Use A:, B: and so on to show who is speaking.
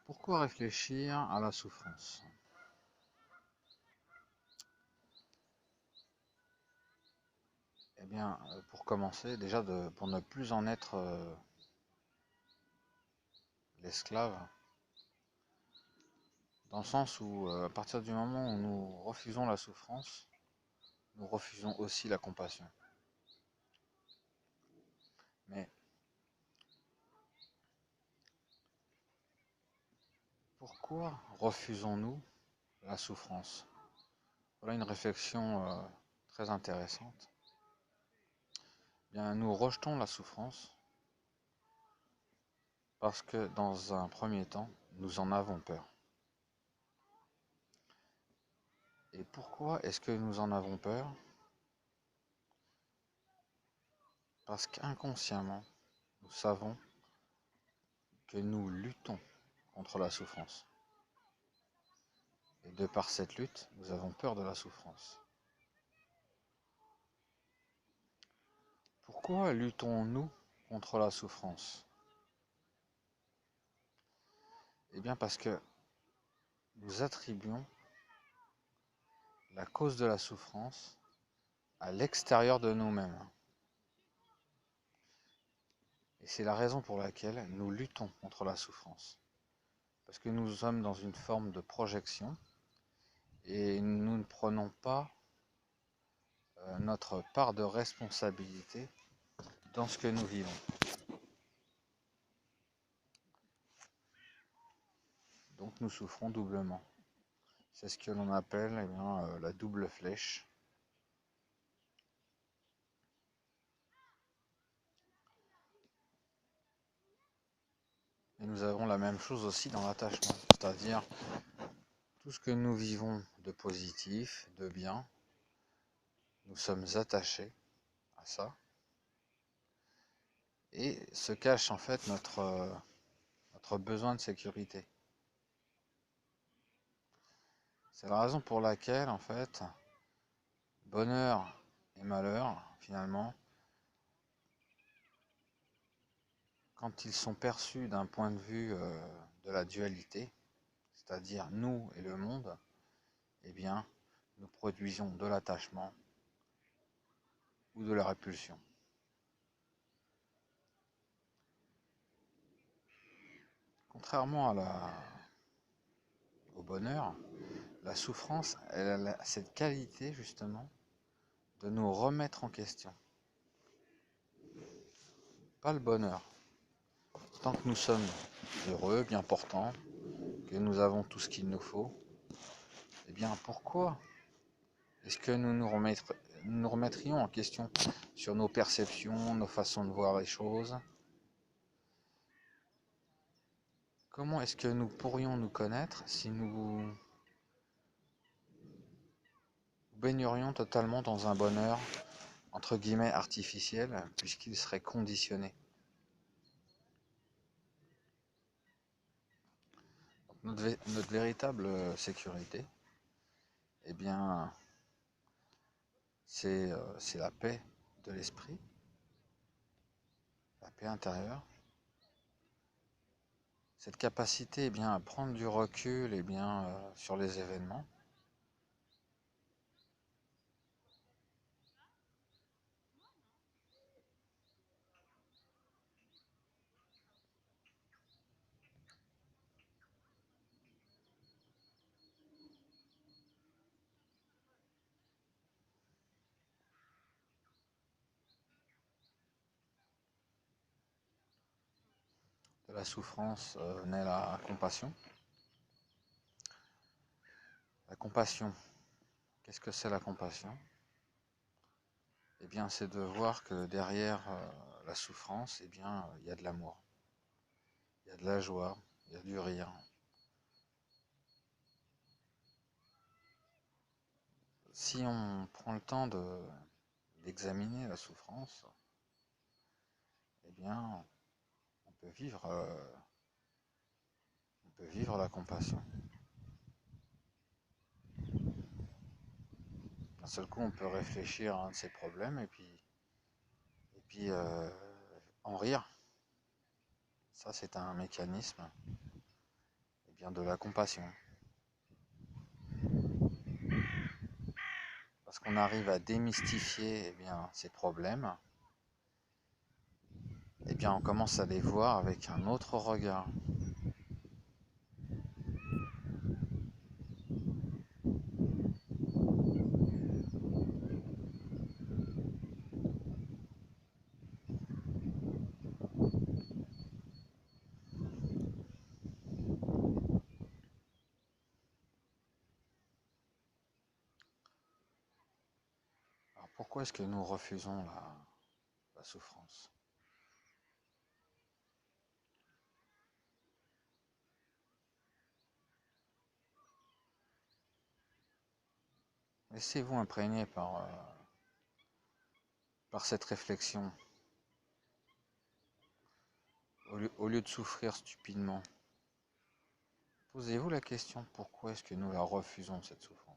A: Pourquoi réfléchir à la souffrance? Eh bien, pour commencer, déjà pour ne plus en être l'esclave, dans le sens où à partir du moment où nous refusons la souffrance, nous refusons aussi la compassion. Mais pourquoi refusons-nous la souffrance? Voilà une réflexion très intéressante. Eh bien, nous rejetons la souffrance parce que dans un premier temps, nous en avons peur. Et pourquoi est-ce que nous en avons peur? Parce qu'inconsciemment, nous savons que nous luttons contre la souffrance. Et de par cette lutte, nous avons peur de la souffrance. Pourquoi luttons-nous contre la souffrance? Eh bien parce que nous attribuons la cause de la souffrance à l'extérieur de nous-mêmes. Et c'est la raison pour laquelle nous luttons contre la souffrance. Parce que nous sommes dans une forme de projection et nous ne prenons pas notre part de responsabilité dans ce que nous vivons. Donc nous souffrons doublement. C'est ce que l'on appelle la double flèche. Et nous avons la même chose aussi dans l'attachement, c'est-à-dire tout ce que nous vivons de positif, de bien, nous sommes attachés à ça. Et se cache en fait notre besoin de sécurité. C'est la raison pour laquelle en fait, bonheur et malheur, finalement, quand ils sont perçus d'un point de vue de la dualité, c'est-à-dire nous et le monde, eh bien, nous produisons de l'attachement ou de la répulsion. Contrairement au bonheur, la souffrance, elle a cette qualité justement de nous remettre en question. Pas le bonheur. Tant que nous sommes heureux, bien portants, que nous avons tout ce qu'il nous faut, eh bien pourquoi est-ce que nous remettrions en question sur nos perceptions, nos façons de voir les choses? Comment est-ce que nous pourrions nous connaître si nous baignerions totalement dans un bonheur entre guillemets artificiel, puisqu'il serait conditionné? Donc notre véritable sécurité, eh bien, c'est la paix de l'esprit, la paix intérieure, cette capacité bien, à prendre du recul sur les événements, de la souffrance naît la compassion. La compassion, qu'est-ce que c'est la compassion? Eh bien, c'est de voir que derrière la souffrance, eh bien, il y a de l'amour, il y a de la joie, il y a du rire. Si on prend le temps d'examiner la souffrance, eh bien, on peut vivre la compassion. D'un seul coup, on peut réfléchir à un de ces problèmes et puis en rire. Ça, c'est un mécanisme bien de la compassion. Parce qu'on arrive à démystifier bien, ces problèmes, bien on commence à les voir avec un autre regard. Alors pourquoi est-ce que nous refusons la souffrance? Laissez-vous imprégner par cette réflexion. Au lieu de souffrir stupidement, posez-vous la question, pourquoi est-ce que nous la refusons, cette souffrance?